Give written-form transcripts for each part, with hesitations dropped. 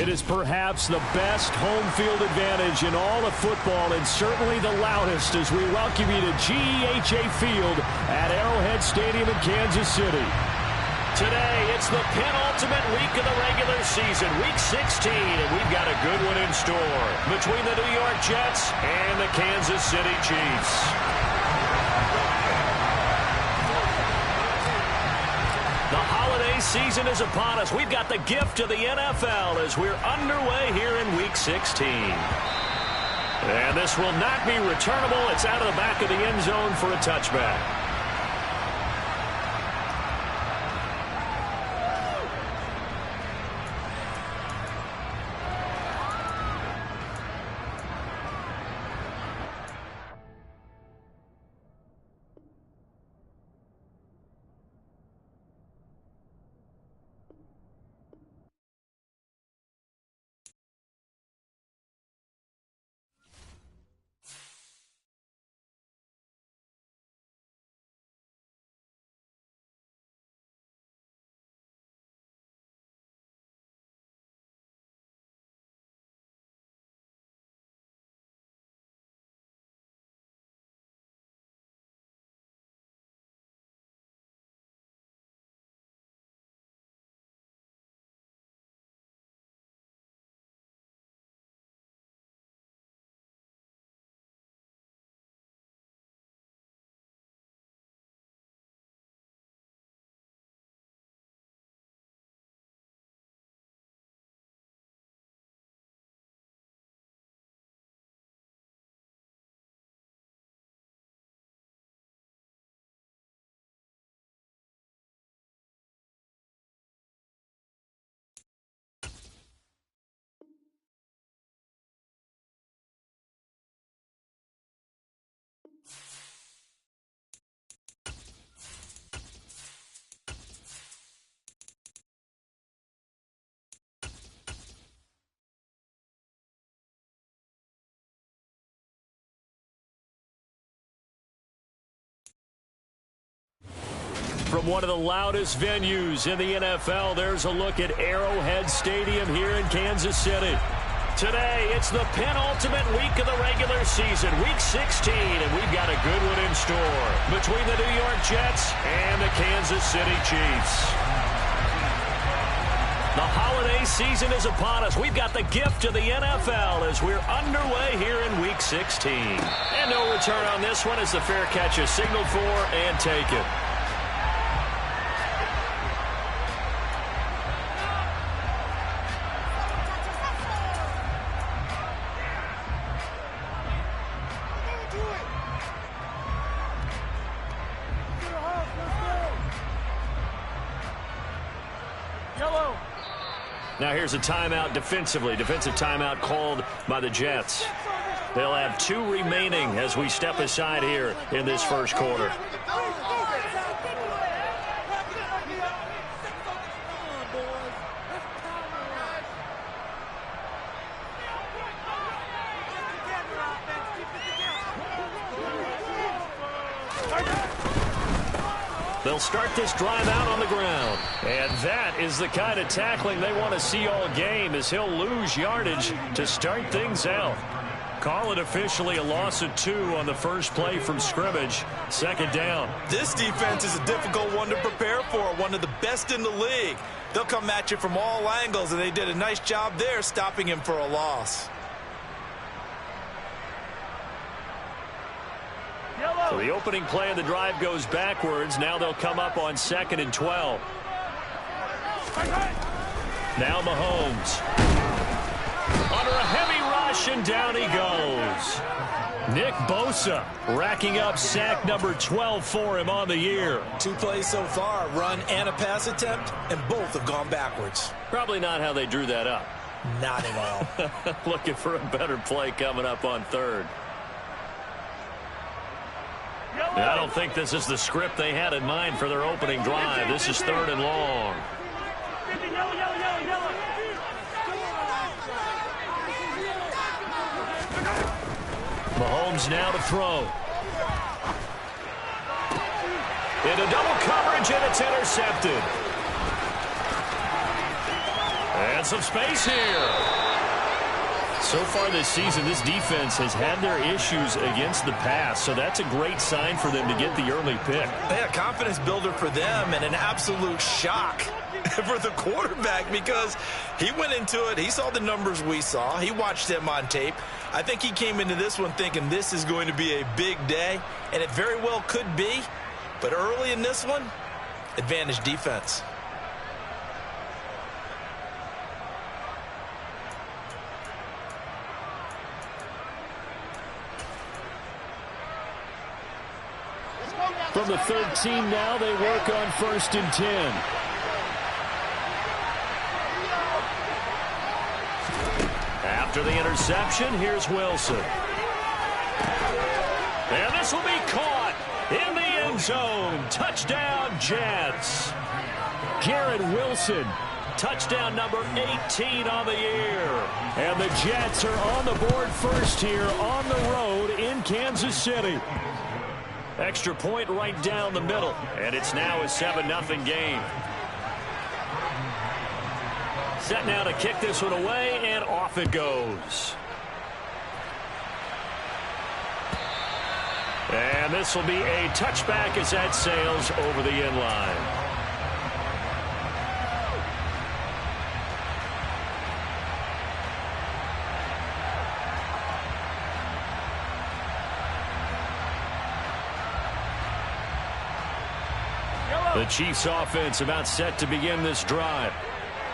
It is perhaps the best home field advantage in all of football and certainly the loudest as we welcome you to GEHA Field at Arrowhead Stadium in Kansas City. Today, it's the penultimate week of the regular season, Week 16, and we've got a good one in store between the New York Jets and the Kansas City Chiefs. The holiday season is upon us. We've got the gift of the NFL as we're underway here in Week 16. And this will not be returnable. It's out of the back of the end zone for a touchback. From one of the loudest venues in the NFL, there's a look at Arrowhead Stadium here in Kansas City. Today, it's the penultimate week of the regular season, Week 16, and we've got a good one in store between the New York Jets and the Kansas City Chiefs. The holiday season is upon us. We've got the gift of the NFL as we're underway here in Week 16. And no return on this one as the fair catch is signaled for and taken. Now here's a timeout defensively. Defensive timeout called by the Jets. They'll have 2 remaining as we step aside here in this first quarter. They'll start this drive out on the ground. And that is the kind of tackling they want to see all game as he'll lose yardage to start things out. Call it officially a loss of 2 on the first play from scrimmage. Second down. This defense is a difficult one to prepare for, one of the best in the league. They'll come at you from all angles, and they did a nice job there stopping him for a loss. So the opening play of the drive goes backwards. Now they'll come up on 2nd and 12. Now Mahomes. Under a heavy rush, and down he goes. Nick Bosa racking up sack number 12 for him on the year. 2 plays so far, a run and a pass attempt, and both have gone backwards. Probably not how they drew that up. Not at all. Looking for a better play coming up on 3rd. I don't think this is the script they had in mind for their opening drive. This is 3rd and long. Mahomes now to throw. Into double coverage, and it's intercepted. And some space here. So far this season, this defense has had their issues against the pass, so that's a great sign for them to get the early pick. Yeah, confidence builder for them and an absolute shock for the quarterback because he went into it. He saw the numbers we saw. He watched them on tape. I think he came into this one thinking this is going to be a big day, and it very well could be. But early in this one, advantage defense. From the 13 now, they work on 1st and 10. After the interception, here's Wilson. And this will be caught in the end zone. Touchdown, Jets. Garrett Wilson, touchdown number 18 on the year. And the Jets are on the board first here on the road in Kansas City. Extra point right down the middle, and it's now a 7-0 game. Set now to kick this one away, and off it goes. And this will be a touchback as that sails over the end line. The Chiefs offense about set to begin this drive.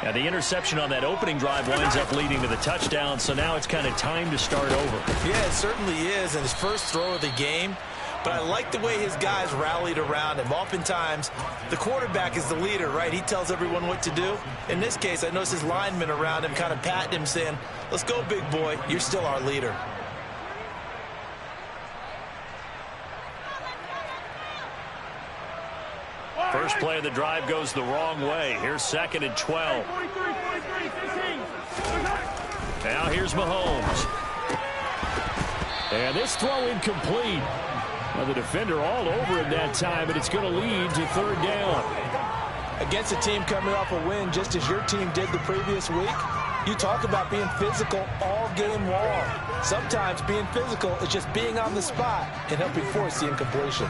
Now the interception on that opening drive winds up leading to the touchdown, so now it's kind of time to start over. Yeah, it certainly is, and his first throw of the game. But I like the way his guys rallied around him. Oftentimes, the quarterback is the leader, right? He tells everyone what to do. In this case, I noticed his linemen around him kind of patting him, saying, "Let's go, big boy. You're still our leader." First play of the drive goes the wrong way. Here's 2nd and 12. Now here's Mahomes. And this throw incomplete. Now the defender all over him that time, and it's going to lead to 3rd down. Against a team coming off a win, just as your team did the previous week, you talk about being physical all game long. Sometimes being physical is just being on the spot and helping force the incompletion.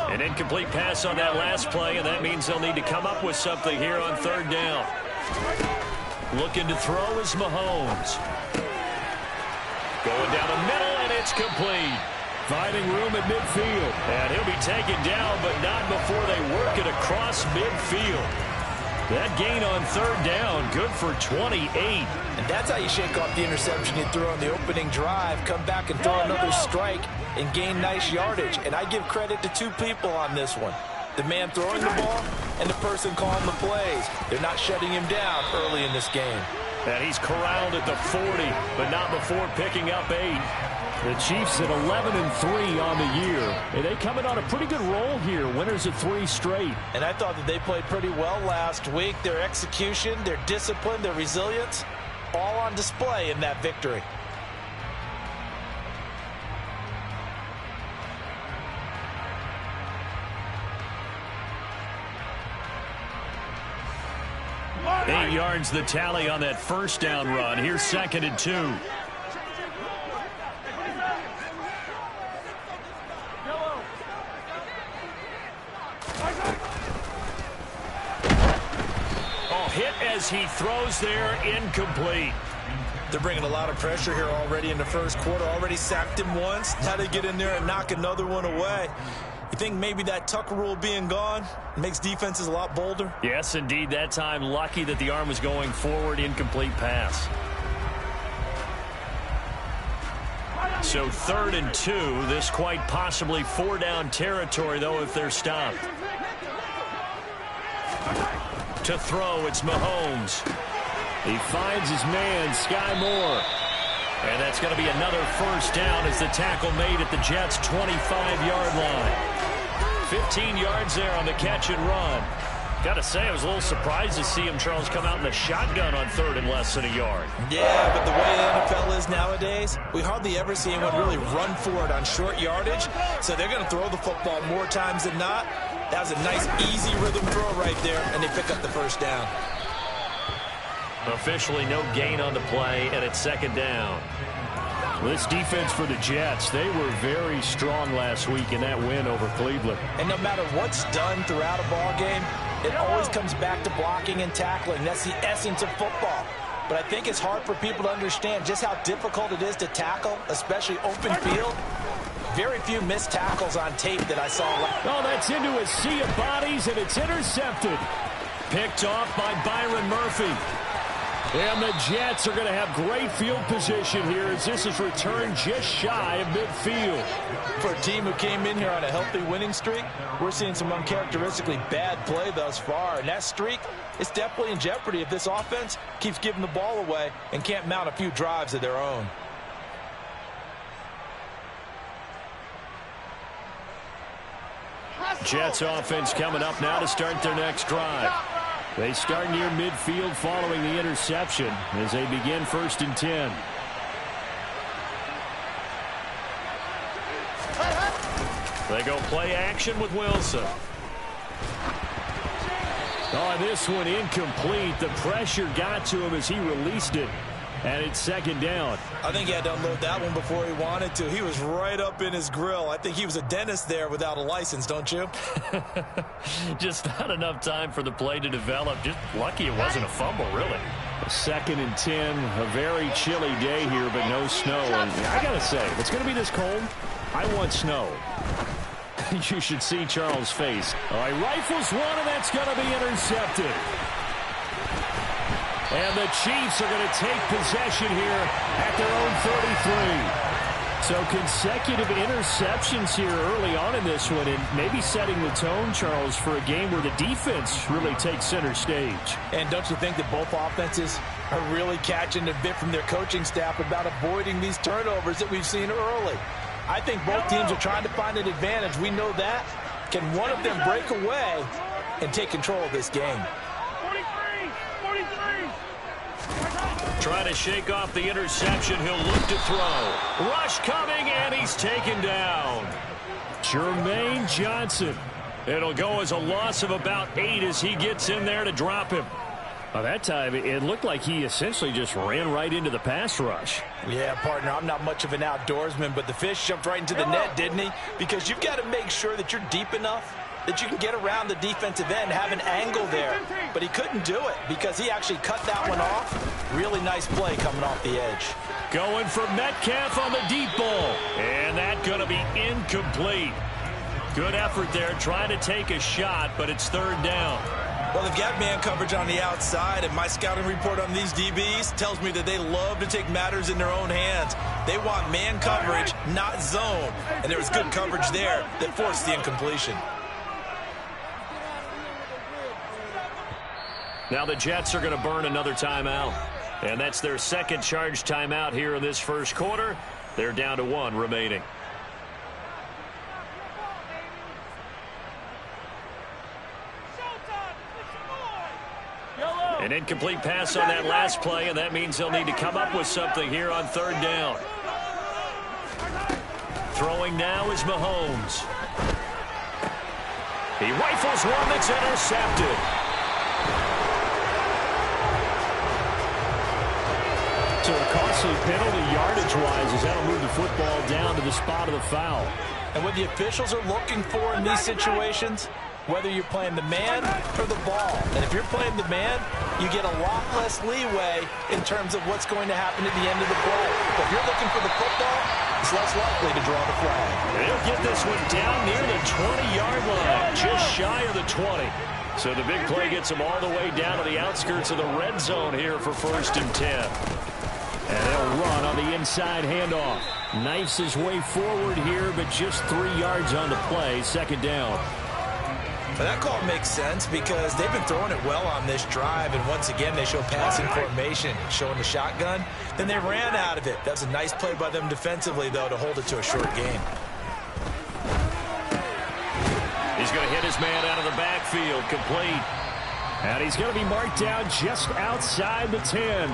An incomplete pass on that last play, and that means they'll need to come up with something here on 3rd down. Looking to throw is Mahomes. Going down the middle, and it's complete. Finding room at midfield. And he'll be taken down, but not before they work it across midfield. That gain on 3rd down, good for 28. And that's how you shake off the interception you threw on the opening drive, come back and throw another strike and gain nice yardage. And I give credit to two people on this one. The man throwing the ball and the person calling the plays. They're not shutting him down early in this game. And he's corralled at the 40, but not before picking up 8. The Chiefs at 11-3 on the year. And they coming on a pretty good roll here. Winners of 3 straight. And I thought that they played pretty well last week. Their execution, their discipline, their resilience, all on display in that victory. Eight yards the tally on that first down run. Here's 2nd and 2. Hit as he throws there, incomplete. They're bringing a lot of pressure here already in the first quarter. Already sacked him once. Now they get in there and knock another one away. You think maybe that Tucker rule being gone makes defenses a lot bolder? Yes, indeed. That time, lucky that the arm was going forward, incomplete pass. So 3rd and 2. This quite possibly 4-down territory, though, if they're stopped. To throw, it's Mahomes. He finds his man, Sky Moore. And that's going to be another first down as the tackle made at the Jets' 25-yard line. 15 yards there on the catch and run. Got to say, I was a little surprised to see him, Charles, come out in the shotgun on 3rd and less than a yard. Yeah, but the way the NFL is nowadays, we hardly ever see anyone really run for it on short yardage. So they're going to throw the football more times than not. That was a nice, easy rhythm throw right there, and they pick up the first down. Officially no gain on the play, and it's second down. This defense for the Jets, they were very strong last week in that win over Cleveland. And no matter what's done throughout a ball game, it always comes back to blocking and tackling. That's the essence of football. But I think it's hard for people to understand just how difficult it is to tackle, especially open field. Very few missed tackles on tape that I saw. Oh, that's into a sea of bodies, and it's intercepted. Picked off by Byron Murphy. And the Jets are going to have great field position here as this is returned just shy of midfield. For a team who came in here on a healthy winning streak, we're seeing some uncharacteristically bad play thus far. And that streak is definitely in jeopardy if this offense keeps giving the ball away and can't mount a few drives of their own. Jets offense coming up now to start their next drive. They start near midfield following the interception as they begin 1st and 10. They go play action with Wilson. Oh, this one incomplete. The pressure got to him as he released it. And it's second down. I think he had to unload that one before he wanted to. He was right up in his grill. I think he was a dentist there without a license, don't you? Just not enough time for the play to develop. Just lucky it wasn't a fumble, really. 2nd and 10. A very chilly day here, but no snow. And I got to say, if it's going to be this cold, I want snow. You should see Charles' face. All right, rifles one, and that's going to be intercepted. And the Chiefs are going to take possession here at their own 33. So consecutive interceptions here early on in this one, and maybe setting the tone, Charles, for a game where the defense really takes center stage. And don't you think that both offenses are really catching a bit from their coaching staff about avoiding these turnovers that we've seen early? I think both teams are trying to find an advantage. We know that. Can one of them break away and take control of this game? Trying to shake off the interception. He'll look to throw. Rush coming, and he's taken down. Jermaine Johnson. It'll go as a loss of about 8 as he gets in there to drop him. By that time, it looked like he essentially just ran right into the pass rush. Yeah, partner, I'm not much of an outdoorsman, but the fish jumped right into the net, didn't he? Because you've got to make sure that you're deep enough that you can get around the defensive end, have an angle there. But he couldn't do it because he actually cut that one off. Really nice play coming off the edge. Going for Metcalf on the deep ball. And that's going to be incomplete. Good effort there, trying to take a shot, but it's 3rd down. Well, they've got man coverage on the outside, and my scouting report on these DBs tells me that they love to take matters in their own hands. They want man coverage, not zone. And there was good coverage there that forced the incompletion. Now the Jets are going to burn another timeout. And that's their second charge timeout here in this first quarter. They're down to 1 remaining. An incomplete pass on that last play, and that means they'll need to come up with something here on 3rd down. Throwing now is Mahomes. He rifles one that's intercepted. So a costly penalty yardage-wise as that'll move the football down to the spot of the foul. And what the officials are looking for in these situations, whether you're playing the man or the ball. And if you're playing the man, you get a lot less leeway in terms of what's going to happen at the end of the play. But if you're looking for the football, it's less likely to draw the flag. They'll get this one down near the 20-yard line, just shy of the 20. So the big play gets them all the way down to the outskirts of the red zone here for 1st and 10. And they'll run on the inside handoff. Knifes his way forward here, but just 3 yards on the play, 2nd down. But that call makes sense because they've been throwing it well on this drive, and once again they show passing formation, showing the shotgun. Then they ran out of it. That's a nice play by them defensively, though, to hold it to a short game. He's going to hit his man out of the backfield, complete. And he's going to be marked down just outside the 10.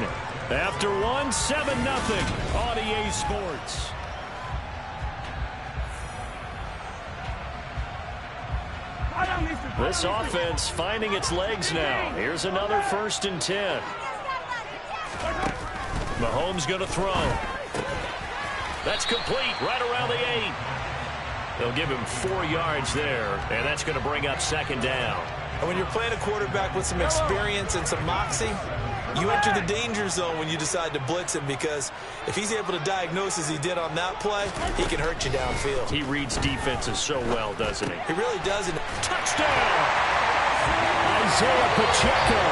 After 1, 7-0 on EA Sports. I don't This offense finding its legs now. Here's another 1st and 10. Mahomes going to throw. That's complete right around the 8. They'll give him 4 yards there, and that's going to bring up 2nd down. And when you're playing a quarterback with some experience and some moxie, you enter the danger zone when you decide to blitz him, because if he's able to diagnose as he did on that play, he can hurt you downfield. He reads defenses so well, doesn't he? He really does. Touchdown! Isaiah Pacheco.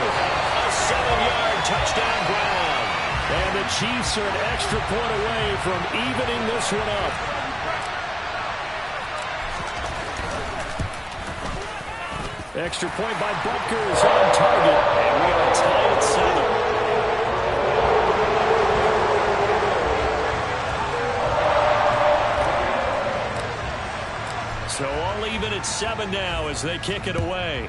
A 7-yard touchdown ground. And the Chiefs are an extra point away from evening this one up. Extra point by Butker is on target, and we are tied at 7. So all even at 7 now as they kick it away.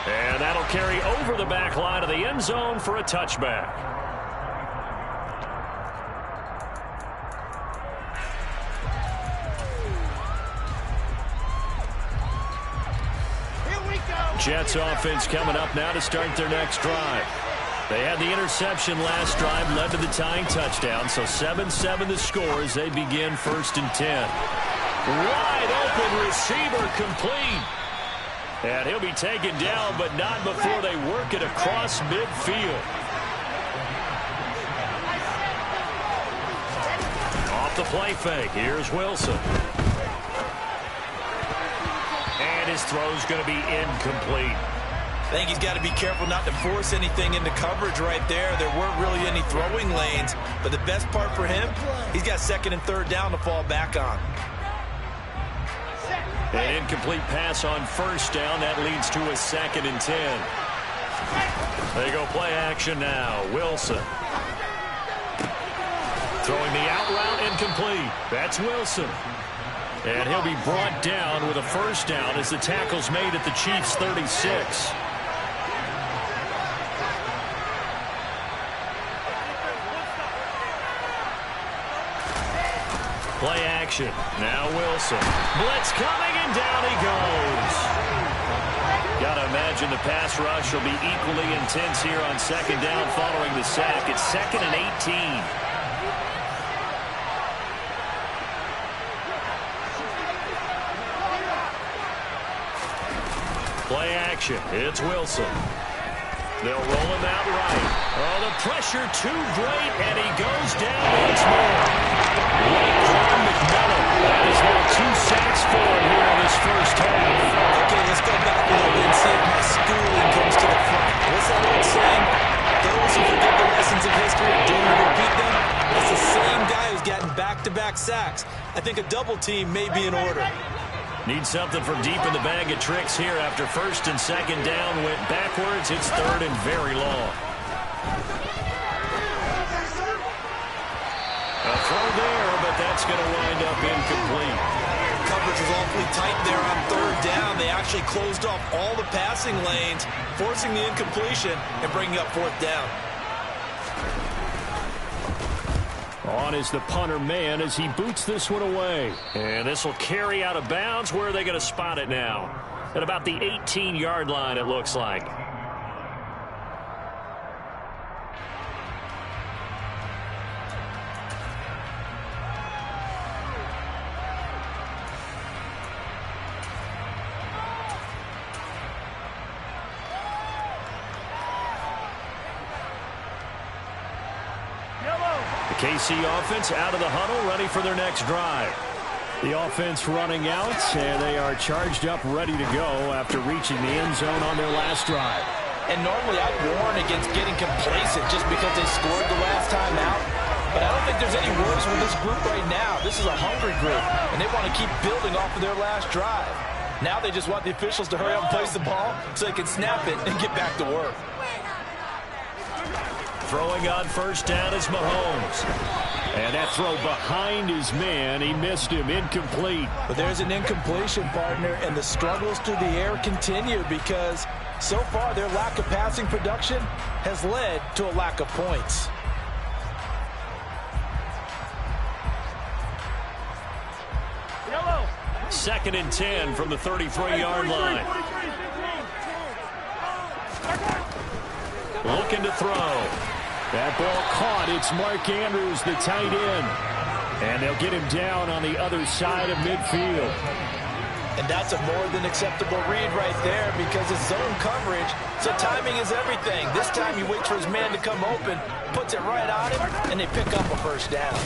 And that'll carry over the back line of the end zone for a touchback. Jets offense coming up now to start their next drive. They had the interception last drive, led to the tying touchdown, so 7-7 the score as they begin 1st and 10. Wide open receiver complete. And he'll be taken down, but not before they work it across midfield. Off the play fake, here's Wilson. And his throw's going to be incomplete. I think he's got to be careful not to force anything into coverage right there. There weren't really any throwing lanes, but the best part for him, he's got 2nd and 3rd down to fall back on. An incomplete pass on 1st down. That leads to a 2nd and 10. They go play action now. Wilson. Throwing the out route incomplete. That's Wilson. And he'll be brought down with a 1st down as the tackle's made at the Chiefs' 36. Play action. Now Wilson. Blitz coming, and down he goes. Got to imagine the pass rush will be equally intense here on 2nd down following the sack. It's 2nd and 18. Play action. It's Wilson. They'll roll him out right. Oh, the pressure too great, and he goes down once more. Laquan McMillan. That is now 2 sacks for him here in this 1st half. Okay, let's go back a little bit and see if my schooling comes to the front. What's that old saying? Those who forget the lessons of history are doomed to repeat them. It's the same guy who's gotten back-to-back sacks. I think a double team may be in order. Need something from deep in the bag of tricks here after 1st and 2nd down went backwards. It's 3rd and very long. A throw there, but that's going to wind up incomplete. Coverage was awfully tight there on 3rd down. They actually closed off all the passing lanes, forcing the incompletion and bringing up 4th down. On is the punter man as he boots this one away. And this will carry out of bounds. Where are they going to spot it now? At about the 18-yard line, it looks like. KC offense out of the huddle, ready for their next drive. The offense running out, and they are charged up, ready to go after reaching the end zone on their last drive. And normally I'd warn against getting complacent just because they scored the last time out. But I don't think there's any worries with this group right now. This is a hungry group, and they want to keep building off of their last drive. Now they just want the officials to hurry up and place the ball so they can snap it and get back to work. Throwing on 1st down is Mahomes. And that throw behind his man, he missed him, incomplete. But there's an incompletion, partner, and the struggles through the air continue because so far their lack of passing production has led to a lack of points. Yellow. 2nd and 10 from the 33-yard line. Looking to throw. That ball caught. It's Mark Andrews, the tight end. And they'll get him down on the other side of midfield. And that's a more than acceptable read right there because it's zone coverage, so timing is everything. This time he waits for his man to come open, puts it right on him, and they pick up a first down.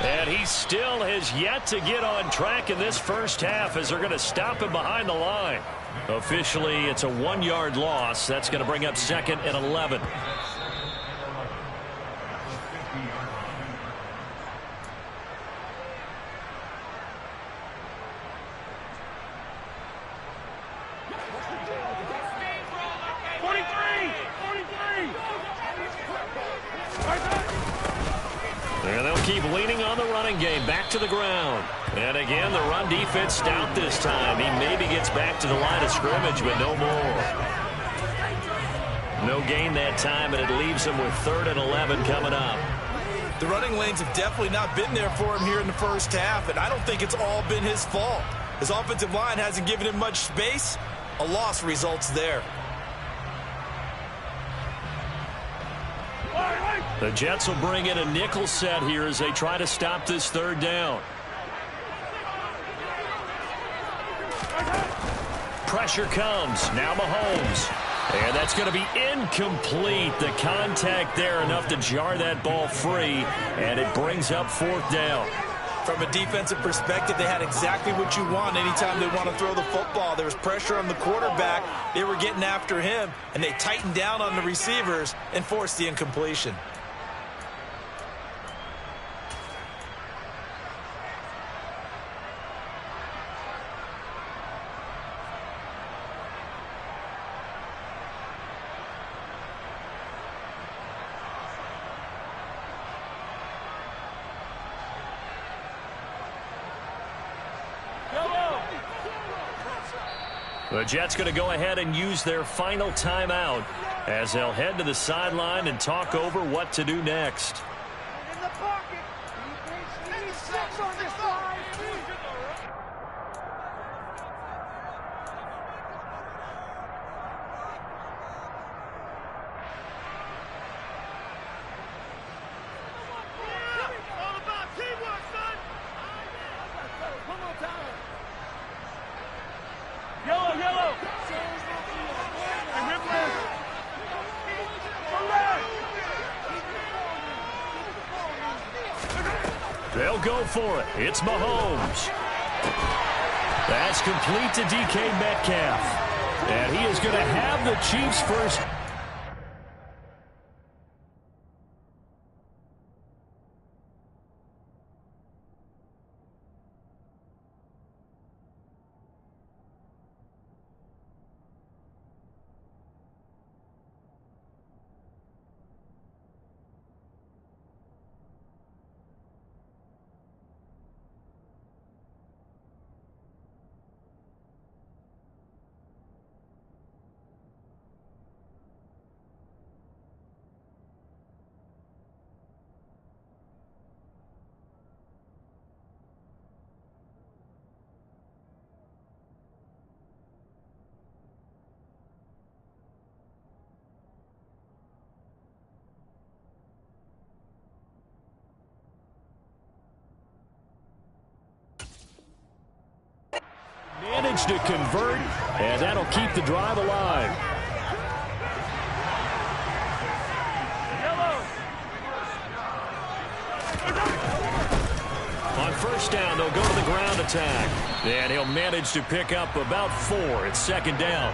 And he still has yet to get on track in this first half as they're going to stop him behind the line. Officially, it's a 1-yard loss. That's going to bring up 2nd and 11. And they'll keep leaning on the running game. Back to the ground. And again, the run defense stout this time. He maybe gets back to the line of scrimmage, but no more. No gain that time, and it leaves him with 3rd and 11 coming up. The running lanes have definitely not been there for him here in the first half, and I don't think it's all been his fault. His offensive line hasn't given him much space. A loss results there. The Jets will bring in a nickel set here as they try to stop this 3rd down. Pressure comes. Now Mahomes. And that's going to be incomplete. The contact there enough to jar that ball free. And it brings up 4th down. From a defensive perspective, they had exactly what you want anytime they want to throw the football. There was pressure on the quarterback. They were getting after him, and they tightened down on the receivers and forced the incompletion. The Jets going to go ahead and use their final timeout as they'll head to the sideline and talk over what to do next. In the pocket. He's 6 on this line. All about teamwork, son. One more time. Yellow, yellow. And rip this. They'll go for it. It's Mahomes. That's complete to DK Metcalf. And he is going to have the Chiefs first. Managed to convert, and that'll keep the drive alive. On first down, they'll go to the ground attack. And he'll manage to pick up about 4. It's 2nd down.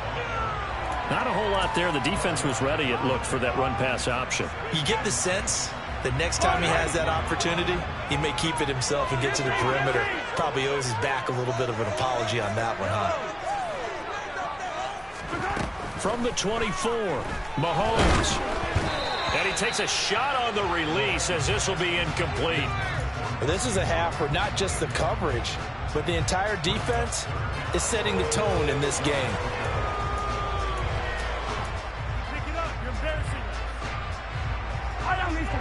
Not a whole lot there. The defense was ready, it looked, for that run-pass option. You get the sense that next time he has that opportunity, he may keep it himself and get to the perimeter. Probably owes his back a little bit of an apology on that one, huh? From the 24, Mahomes. And he takes a shot on the release as this will be incomplete. Well, this is a half where not just the coverage, but the entire defense is setting the tone in this game.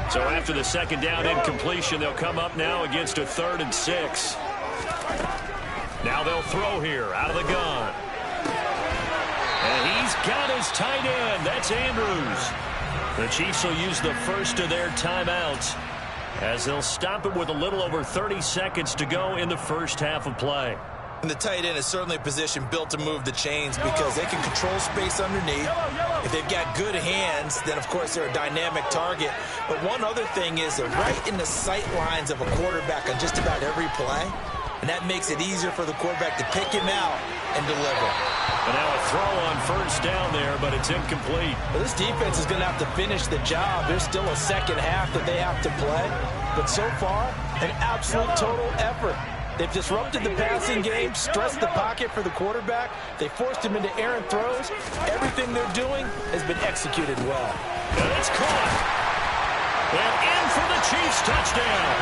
So after the 2nd down incompletion, they'll come up now against a 3rd and 6. Now they'll throw here out of the gun. And he's got his tight end. That's Andrews. The Chiefs will use the first of their timeouts as they'll stop it with a little over 30 seconds to go in the first half of play. And the tight end is certainly a position built to move the chains because they can control space underneath. If they've got good hands, then, of course, they're a dynamic target. But one other thing is they're right in the sight lines of a quarterback on just about every play. And that makes it easier for the quarterback to pick him out and deliver. And now a throw on first down there, but it's incomplete. Well, this defense is going to have to finish the job. There's still a second half that they have to play. But so far, an absolute total effort. They've disrupted the passing game, stressed the pocket for the quarterback. They forced him into errant throws. Everything they're doing has been executed well. And it's caught. And in for the Chiefs touchdown.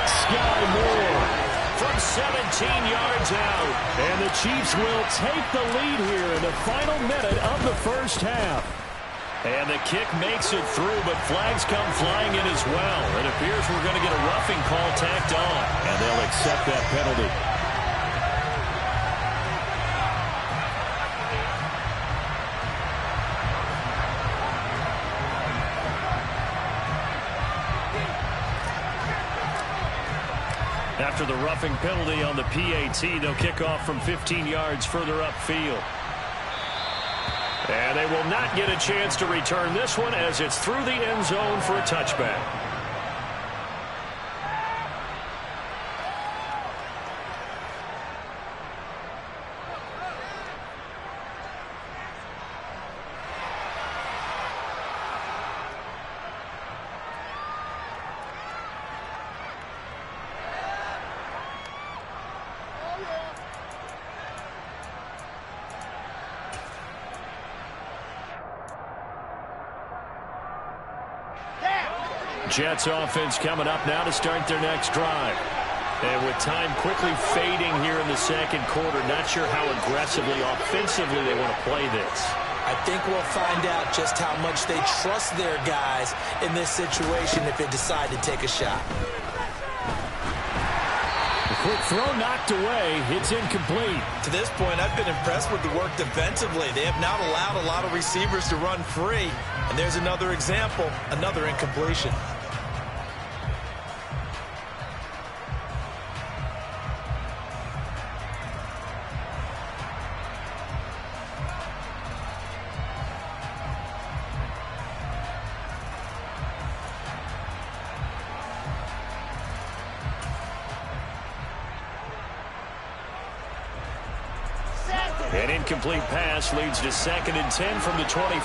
Sky Moore from 17 yards out. And the Chiefs will take the lead here in the final minute of the first half. And the kick makes it through, but flags come flying in as well. It appears we're going to get a roughing call tacked on. And they'll accept that penalty. After the roughing penalty on the PAT, they'll kick off from 15 yards further upfield. And they will not get a chance to return this one as it's through the end zone for a touchback. Jets offense coming up now to start their next drive. And with time quickly fading here in the second quarter, not sure how aggressively, offensively they want to play this. I think we'll find out just how much they trust their guys in this situation if they decide to take a shot. The quick throw knocked away. It's incomplete. To this point, I've been impressed with the work defensively. They have not allowed a lot of receivers to run free. And there's another example, another incompletion. An incomplete pass leads to 2nd and 10 from the 25.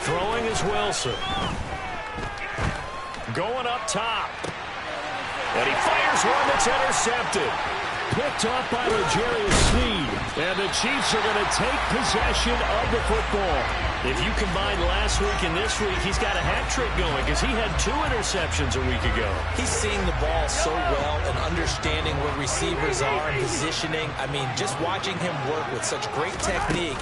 Throwing is Wilson. Going up top. And he fires one that's intercepted. Picked off by L'Jarius Sneed. And the Chiefs are going to take possession of the football. If you combine last week and this week, he's got a hat trick going because he had 2 interceptions a week ago. He's seeing the ball so well and understanding where receivers are and positioning. I mean, just watching him work with such great technique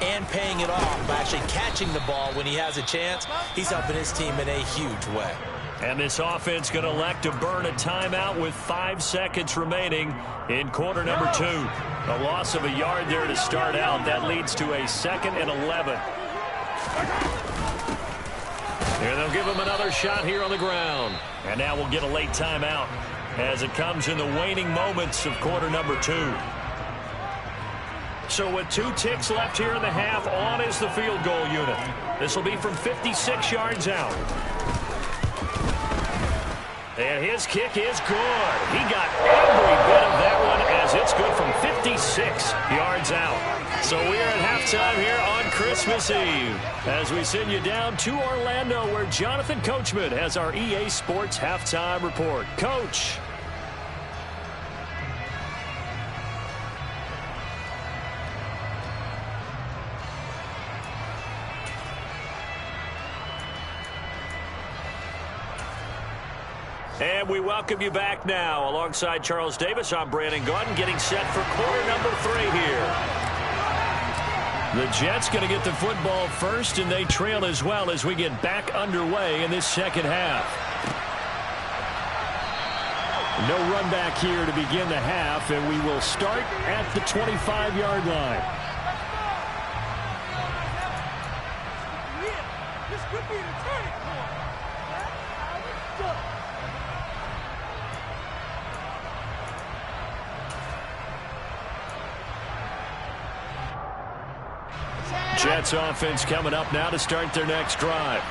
and paying it off by actually catching the ball when he has a chance, he's helping his team in a huge way. And this offense going to elect to burn a timeout with 5 seconds remaining in quarter number 2. A loss of a yard there to start out. That leads to a 2nd and 11. And they'll give him another shot here on the ground. And now we'll get a late timeout as it comes in the waning moments of quarter number 2. So with 2 ticks left here in the half, on is the field goal unit. This will be from 56 yards out. And his kick is good. He got every bit of that one as it's good from 56 yards out. So we are at halftime here on Christmas Eve as we send you down to Orlando where Jonathan Coachman has our EA Sports Halftime Report. Coach. And we welcome you back now. Alongside Charles Davis, I'm Brandon Gaudin getting set for quarter number 3 here. The Jets going to get the football first, and they trail as well as we get back underway in this second half. No run back here to begin the half, and we will start at the 25-yard line. This could be the turning point. Jets offense coming up now to start their next drive.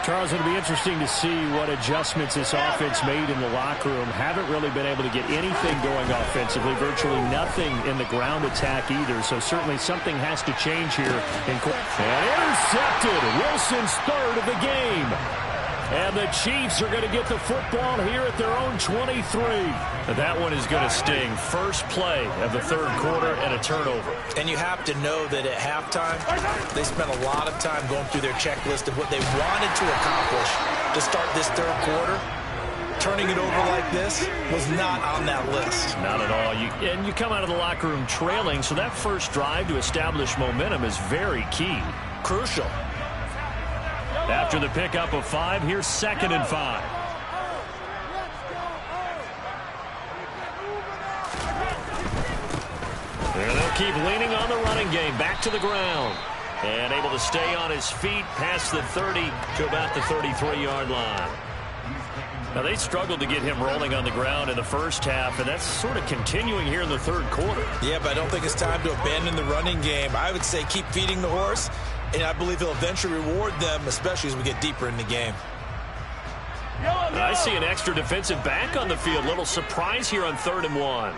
Charles, it'll be interesting to see what adjustments this offense made in the locker room. Haven't really been able to get anything going offensively, virtually nothing in the ground attack either, so certainly something has to change here. And intercepted. Wilson's third of the game. And the Chiefs are going to get the football here at their own 23. That one is going to sting. First play of the third quarter and a turnover. And you have to know that at halftime, they spent a lot of time going through their checklist of what they wanted to accomplish to start this third quarter. Turning it over like this was not on that list. Not at all. And you come out of the locker room trailing, so that first drive to establish momentum is very key. Crucial. After the pickup of 5, here's 2nd and 5. And they'll keep leaning on the running game. Back to the ground. And able to stay on his feet past the 30 to about the 33-yard line. Now, they struggled to get him rolling on the ground in the first half, and that's sort of continuing here in the third quarter. Yeah, but I don't think it's time to abandon the running game. I would say keep feeding the horse, and I believe he'll eventually reward them, especially as we get deeper in the game. I see an extra defensive back on the field. Little surprise here on 3rd and 1.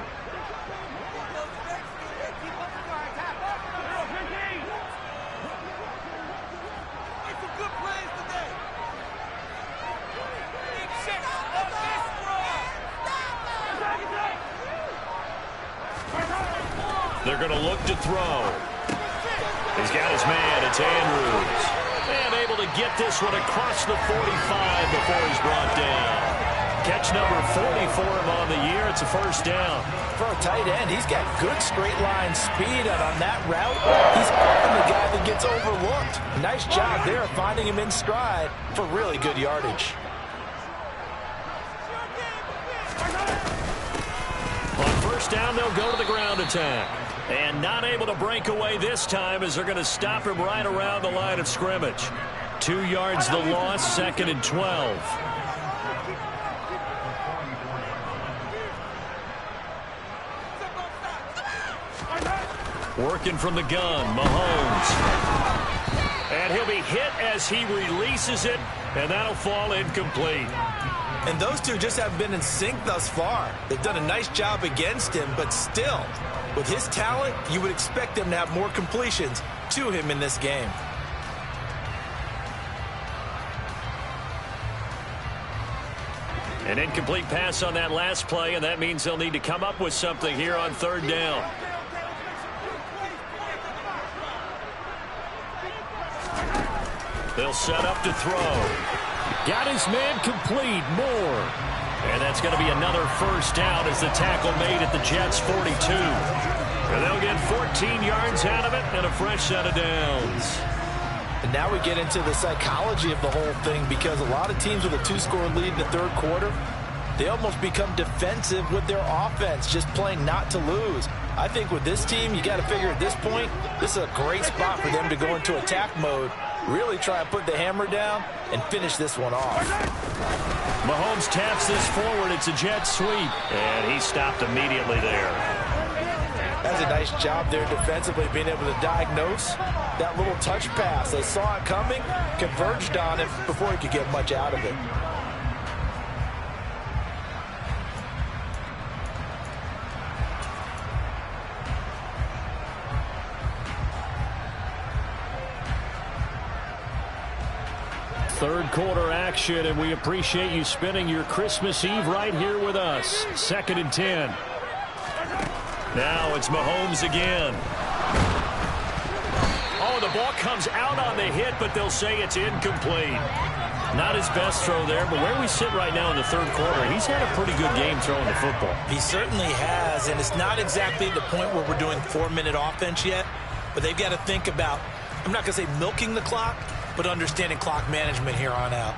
They're going to look to throw. He's got his man. It's Andrews. And able to get this one across the 45 before he's brought down. Catch number 40 for him on the year. It's a first down. For a tight end, he's got good straight line speed, and on that route, he's often the guy that gets overlooked. Nice job there finding him in stride for really good yardage. On first down, they'll go to the ground attack. And not able to break away this time as they're going to stop him right around the line of scrimmage. 2 yards the loss, 2nd and 12. Working from the gun, Mahomes. And he'll be hit as he releases it, and that'll fall incomplete. And those two just haven't been in sync thus far. They've done a nice job against him, but still, with his talent, you would expect them to have more completions to him in this game. An incomplete pass on that last play, and that means they'll need to come up with something here on 3rd down. They'll set up to throw. Got his man complete, Moore. And that's going to be another first down as the tackle made at the Jets' 42. And they'll get 14 yards out of it and a fresh set of downs. And now we get into the psychology of the whole thing, because a lot of teams with a 2-score lead in the third quarter, they almost become defensive with their offense, just playing not to lose. I think with this team, you got to figure at this point, this is a great spot for them to go into attack mode, really try and put the hammer down and finish this one off. Mahomes taps this forward. It's a jet sweep. And he stopped immediately there. That's a nice job there defensively, being able to diagnose that little touch pass. They saw it coming, converged on it before he could get much out of it. Third quarter action, and we appreciate you spending your Christmas Eve right here with us. 2nd and 10. Now it's Mahomes again. Oh, the ball comes out on the hit, but they'll say it's incomplete. Not his best throw there, but where we sit right now in the third quarter, he's had a pretty good game throwing the football. He certainly has, and it's not exactly the point where we're doing 4-minute offense yet, but they've got to think about, I'm not going to say milking the clock, but understanding clock management here on out.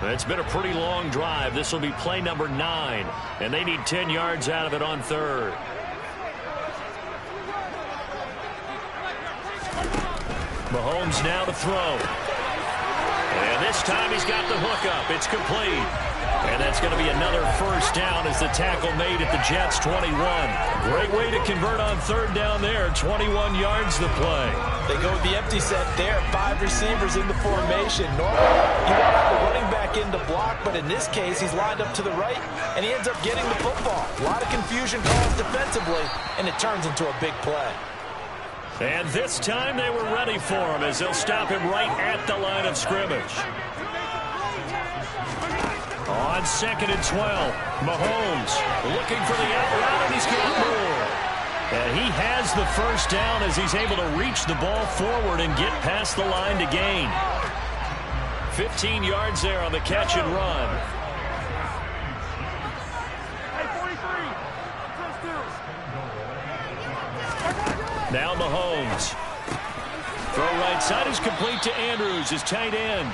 It's been a pretty long drive. This will be play number 9, and they need 10 yards out of it on third. Mahomes now to throw. And this time he's got the hookup. It's complete. And that's going to be another first down as the tackle made at the Jets' 21. Great way to convert on third down there. 21 yards the play. They go with the empty set there. 5 receivers in the formation. Normally, you want to have the running back in to block, but in this case, he's lined up to the right, and he ends up getting the football. A lot of confusion calls defensively, and it turns into a big play. And this time they were ready for him as they'll stop him right at the line of scrimmage. On 2nd and 12, Mahomes looking for the out route, and he's got more. And he has the first down as he's able to reach the ball forward and get past the line to gain. 15 yards there on the catch and run. Now Mahomes. Throw right side is complete to Andrews, his tight end.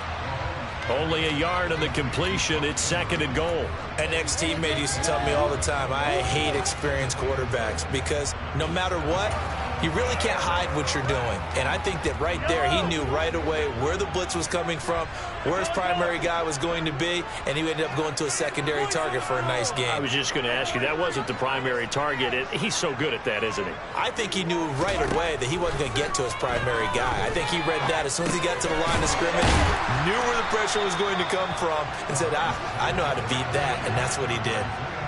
Only a yard on the completion. It's 2nd and goal. An ex-teammate used to tell me all the time, I hate experienced quarterbacks because no matter what, you really can't hide what you're doing. And I think that right there, he knew right away where the blitz was coming from, where his primary guy was going to be, and he ended up going to a secondary target for a nice game. I was just going to ask you, that wasn't the primary target. He's so good at that, isn't he? I think he knew right away that he wasn't going to get to his primary guy. I think he read that as soon as he got to the line of scrimmage, knew where the pressure was going to come from, and said, I know how to beat that, and that's what he did.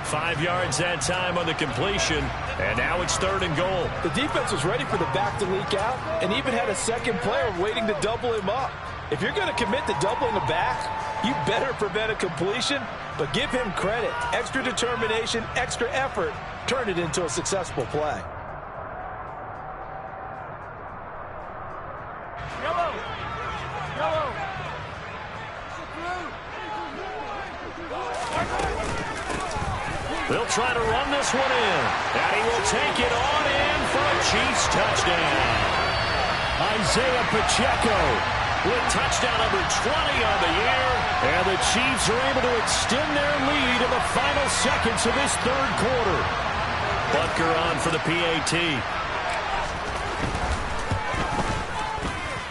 5 yards that time on the completion, and now it's 3rd and goal. The defense was ready for the back to leak out and even had a second player waiting to double him up. If you're going to commit to doubling a back, you better prevent a completion, but give him credit. Extra determination, extra effort, turn it into a successful play. Yellow. Yellow. They'll try to run this one in. And he will take it on in for a Chiefs touchdown. Isaiah Pacheco with touchdown number 20 on the year. And the Chiefs are able to extend their lead in the final seconds of this 3rd quarter. Butker on for the PAT.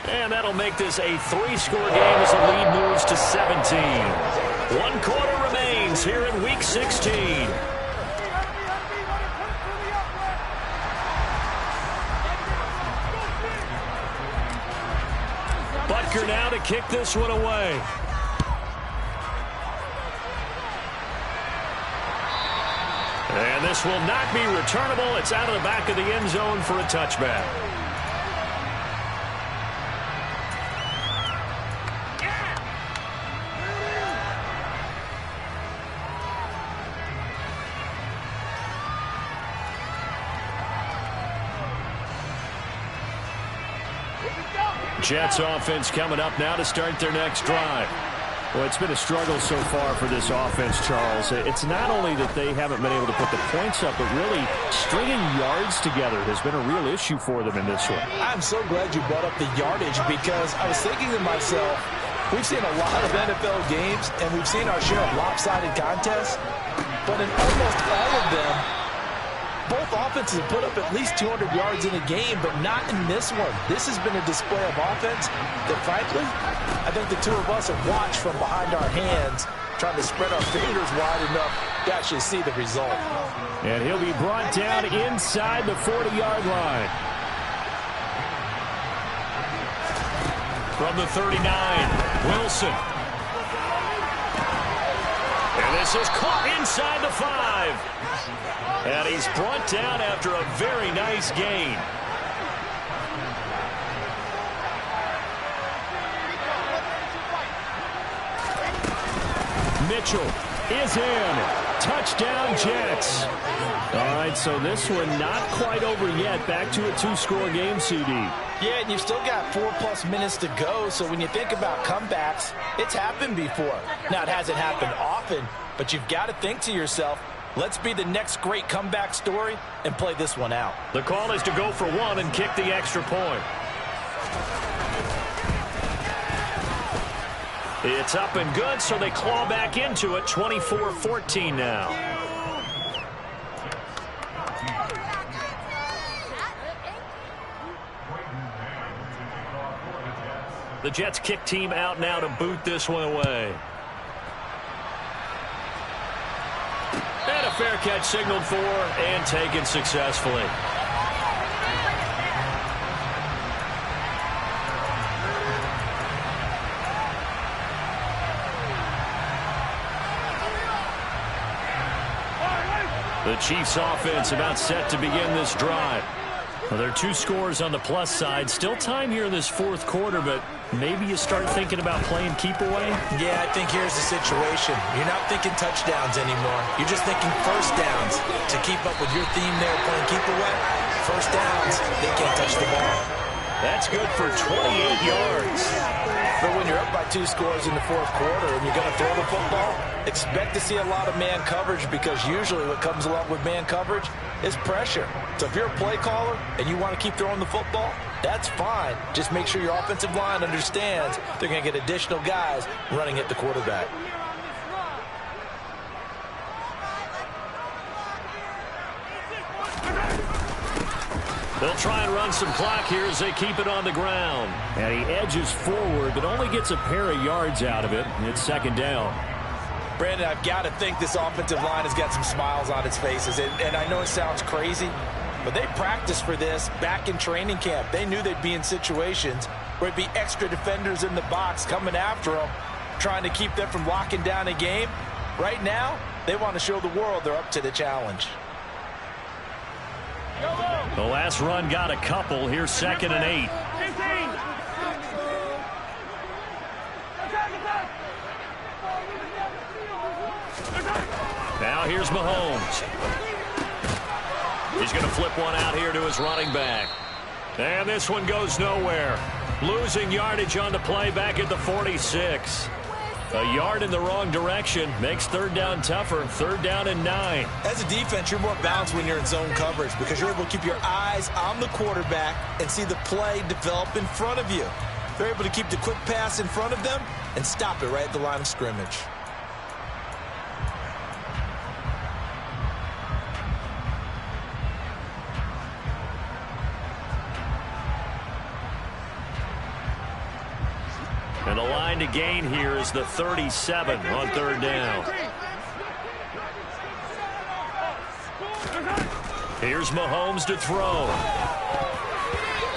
And that'll make this a 3-score game as the lead moves to 17. 1 quarter remains here in Week 16. Butker now to kick this one away. And this will not be returnable. It's out of the back of the end zone for a touchback. Jets offense coming up now to start their next drive. Well, it's been a struggle so far for this offense, Charles. It's not only that they haven't been able to put the points up, but really stringing yards together has been a real issue for them in this one. I'm so glad you brought up the yardage because I was thinking to myself, we've seen a lot of NFL games and we've seen our share of lopsided contests, but in almost all of them, both offenses have put up at least 200 yards in a game, but not in this one. This has been a display of offense that, frankly, I think the two of us have watched from behind our hands, trying to spread our fingers wide enough to actually see the result. And he'll be brought down inside the 40-yard line. From the 39, Wilson. And this is caught inside the 5. And he's brought down after a very nice gain. Mitchell is in. Touchdown, Jets. All right, so this one not quite over yet. Back to a 2-score game, CD. Yeah, and you've still got 4+ minutes to go, so when you think about comebacks, it's happened before. Now, it hasn't happened often, but you've got to think to yourself, let's be the next great comeback story and play this one out. The call is to go for 1 and kick the extra point. It's up and good, so they claw back into it. 24-14 now. The Jets kick team out now to boot this one away. And a fair catch signaled for and taken successfully. The Chiefs offense about set to begin this drive. Well, there are 2 scores on the plus side. Still time here in this fourth quarter, but maybe you start thinking about playing keep away? Yeah, I think here's the situation. You're not thinking touchdowns anymore. You're just thinking first downs. To keep up with your theme there, playing keep away, first downs, they can't touch the ball. That's good for 28 yards. But when you're up by 2 scores in the fourth quarter and you're going to throw the football, expect to see a lot of man coverage, because usually what comes along with man coverage is pressure. So if you're a play caller and you want to keep throwing the football, that's fine. Just make sure your offensive line understands they're going to get additional guys running at the quarterback. They'll try and run some clock here as they keep it on the ground. And he edges forward, but only gets a pair of yards out of it. It's second down. Brandon, I've got to think this offensive line has got some smiles on its faces. And I know it sounds crazy, but they practiced for this back in training camp. They knew they'd be in situations where it'd be extra defenders in the box coming after them, trying to keep them from locking down a game. Right now, they want to show the world they're up to the challenge. The last run got a couple. Here's 2nd and 8. Now here's Mahomes. He's going to flip one out here to his running back. And this one goes nowhere. Losing yardage on the play back at the 46. A yard in the wrong direction makes third down tougher. 3rd down and 9. As a defense, you're more balanced when you're in zone coverage, because you're able to keep your eyes on the quarterback and see the play develop in front of you. They're able to keep the quick pass in front of them and stop it right at the line of scrimmage. And the line to gain here is the 37 on 3rd down. Here's Mahomes to throw.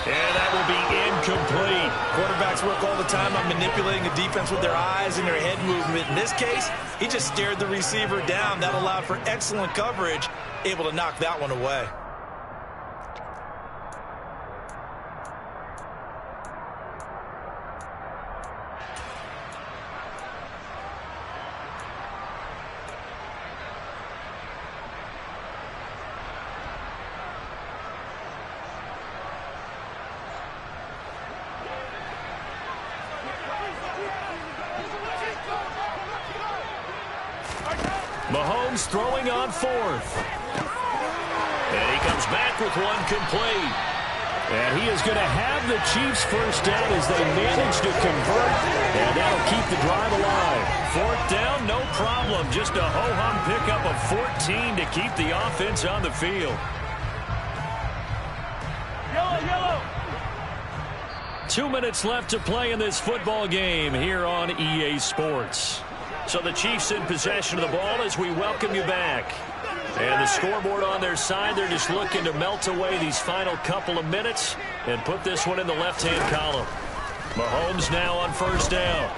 And that will be incomplete. Quarterbacks work all the time on manipulating a defense with their eyes and their head movement. In this case, he just stared the receiver down. That allowed for excellent coverage, able to knock that one away. Mahomes throwing on 4th. And he comes back with one complete. And he is going to have the Chiefs first down as they manage to convert. And that'll keep the drive alive. 4th down, no problem. Just a ho-hum pickup of 14 to keep the offense on the field. Yellow. 2 minutes left to play in this football game here on EA Sports. So the Chiefs in possession of the ball as we welcome you back. And the scoreboard on their side, they're just looking to melt away these final couple of minutes and put this one in the left-hand column. Mahomes now on 1st down.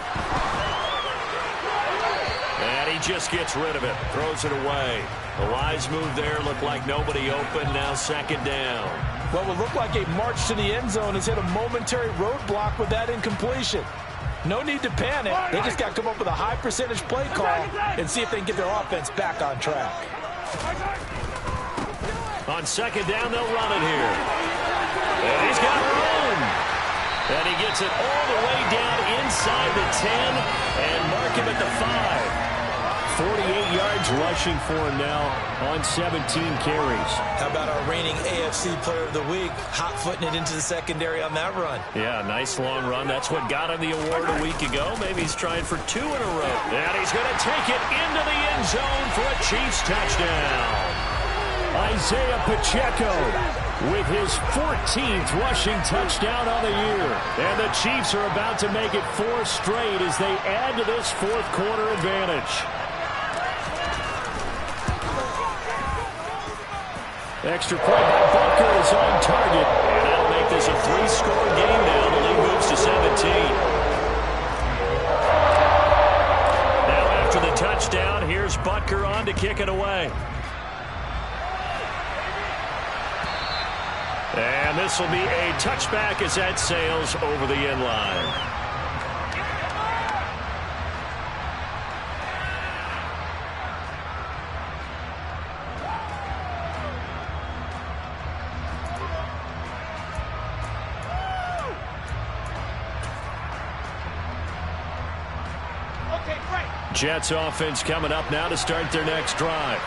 And he just gets rid of it, throws it away. A wise move there, looked like nobody open, now 2nd down. What would look like a march to the end zone has hit a momentary roadblock with that incompletion. No need to panic. They just got to come up with a high percentage play call and see if they can get their offense back on track. On 2nd down, they'll run it here. And he's got room. And he gets it all the way down inside the 10 and mark him at the 5. 48 yards rushing for him now on 17 carries. How about our reigning AFC Player of the Week, hot-footing it into the secondary on that run? Yeah, nice long run. That's what got him the award a week ago. Maybe he's trying for 2 in a row. And he's going to take it into the end zone for a Chiefs touchdown. Isaiah Pacheco with his 14th rushing touchdown on the year. And the Chiefs are about to make it 4 straight as they add to this fourth quarter advantage. Extra point by Butker is on target. And that'll make this a 3-score game now. The lead moves to 17. Now after the touchdown, here's Butker on to kick it away. And this will be a touchback as that sails over the end line. Jets offense coming up now to start their next drive.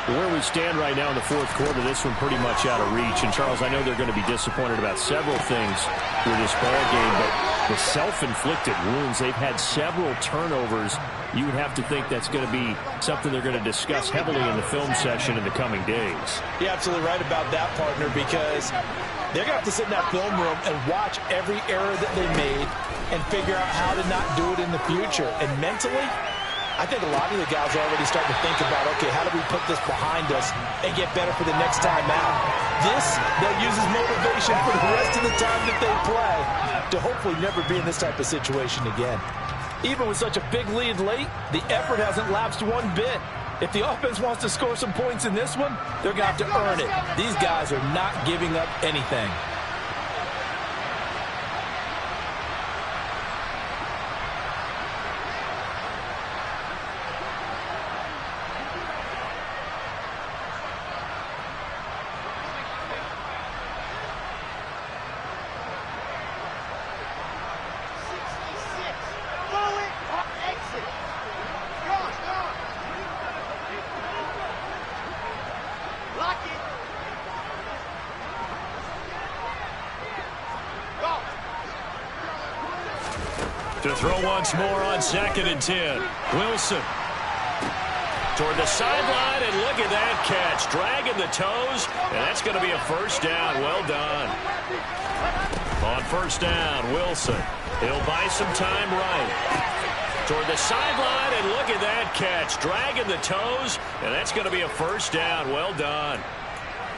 Where we stand right now in the fourth quarter, this one pretty much out of reach. And, Charles, I know they're going to be disappointed about several things with this ball game, but the self-inflicted wounds, they've had several turnovers. You would have to think that's going to be something they're going to discuss heavily in the film session in the coming days. You're absolutely right about that, partner, because they're going to have to sit in that film room and watch every error that they made and figure out how to not do it in the future. And mentally, I think a lot of the guys are already starting to think about, okay, how do we put this behind us and get better for the next time out? This, they'll use as motivation for the rest of the time that they play to hopefully never be in this type of situation again. Even with such a big lead late, the effort hasn't lapsed one bit. If the offense wants to score some points in this one, they're going to have to earn it. These guys are not giving up anything. To throw once more on 2nd and 10. Wilson toward the sideline, and look at that catch. Dragging the toes, and that's going to be a first down. Well done. On first down, Wilson. He'll buy some time right. Toward the sideline, and look at that catch. Dragging the toes, and that's going to be a first down. Well done.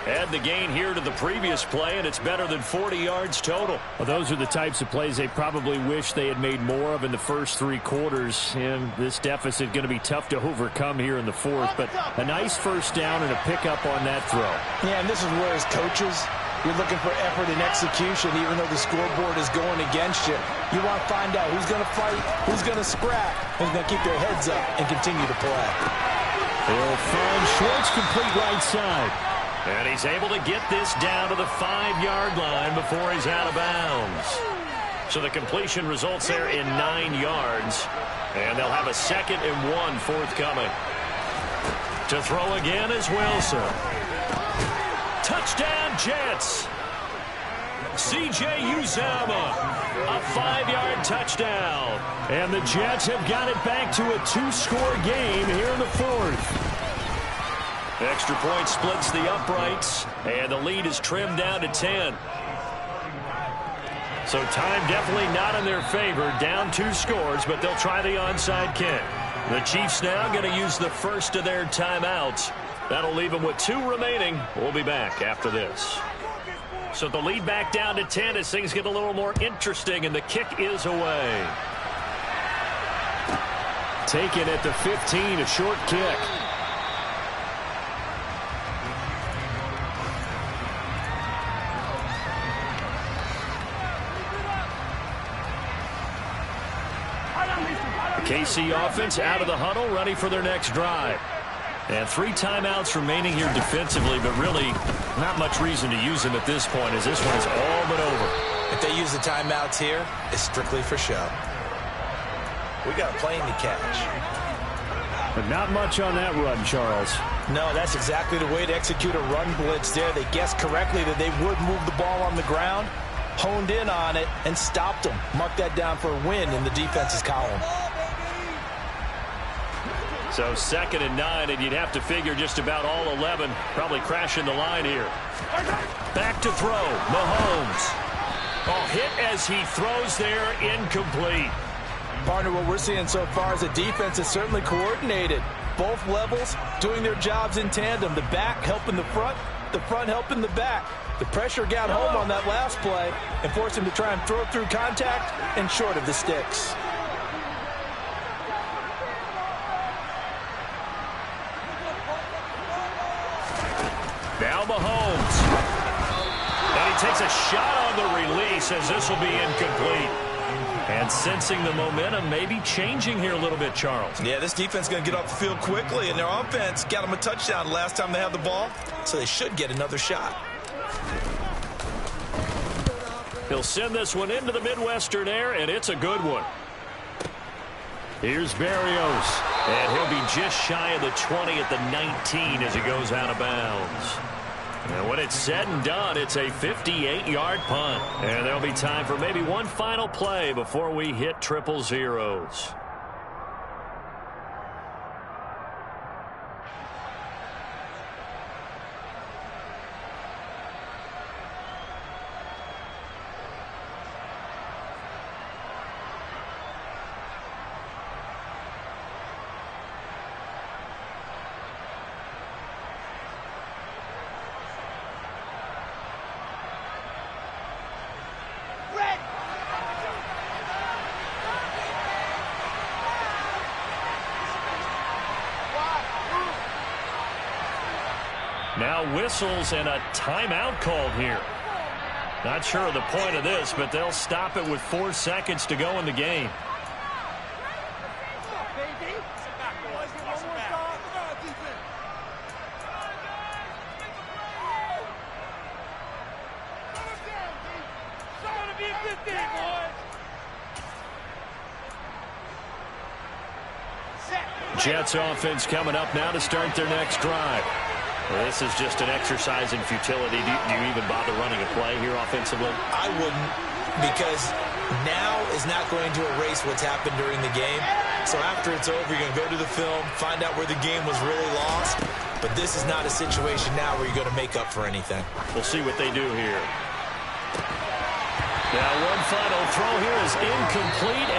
Add the gain here to the previous play, and it's better than 40 yards total. Well, those are the types of plays they probably wish they had made more of in the first 3 quarters. And this deficit going to be tough to overcome here in the fourth. But a nice first down and a pickup on that throw. Yeah, and this is where, as coaches, you're looking for effort and execution, even though the scoreboard is going against you. You want to find out who's going to fight, who's going to scrap, who's going to keep their heads up and continue to play. They'll find Schwartz complete right side. And he's able to get this down to the 5-yard line before he's out of bounds. So the completion results there in 9 yards. And they'll have a 2nd and 1 forthcoming. To throw again is Wilson. Touchdown, Jets. C.J. Uzomah, a 5-yard touchdown. And the Jets have got it back to a 2-score game here in the fourth. Extra point splits the uprights, and the lead is trimmed down to 10. So time definitely not in their favor. Down 2 scores, but they'll try the onside kick. The Chiefs now going to use the first of their timeouts. That'll leave them with 2 remaining. We'll be back after this. So the lead back down to 10 as things get a little more interesting, and the kick is away. Taken at the 15, a short kick. KC offense out of the huddle, ready for their next drive. And 3 timeouts remaining here defensively, but really not much reason to use them at this point, as this one is all but over. If they use the timeouts here, it's strictly for show. We got a plane to catch. But not much on that run, Charles. No, that's exactly the way to execute a run blitz there. They guessed correctly that they would move the ball on the ground, honed in on it, and stopped them. Mark that down for a win in the defense's column. So 2nd and 9, and you'd have to figure just about all 11 probably crashing the line here. Back to throw, Mahomes. Oh, hit as he throws there, incomplete. Partner, what we're seeing so far is a defense is certainly coordinated. Both levels doing their jobs in tandem. The back helping the front helping the back. The pressure got home on that last play and forced him to try and throw through contact and short of the sticks. Now Mahomes. And he takes a shot on the release as this will be incomplete. And sensing the momentum maybe changing here a little bit, Charles. Yeah, this defense is going to get off the field quickly, and their offense got them a touchdown last time they had the ball, so they should get another shot. He'll send this one into the Midwestern air, and it's a good one. Here's Berrios, and he'll be just shy of the 20 at the 19 as he goes out of bounds. And when it's said and done, it's a 58-yard punt. And there'll be time for maybe one final play before we hit triple zeros. Now whistles and a timeout called here. Not sure of the point of this, but they'll stop it with 4 seconds to go in the game. Jets offense coming up now to start their next drive. Well, this is just an exercise in futility. Do you even bother running a play here offensively? I wouldn't, because now is not going to erase what's happened during the game. So after it's over, you're going to go to the film, find out where the game was really lost. But this is not a situation now where you're going to make up for anything. We'll see what they do here. Now one final throw here is incomplete,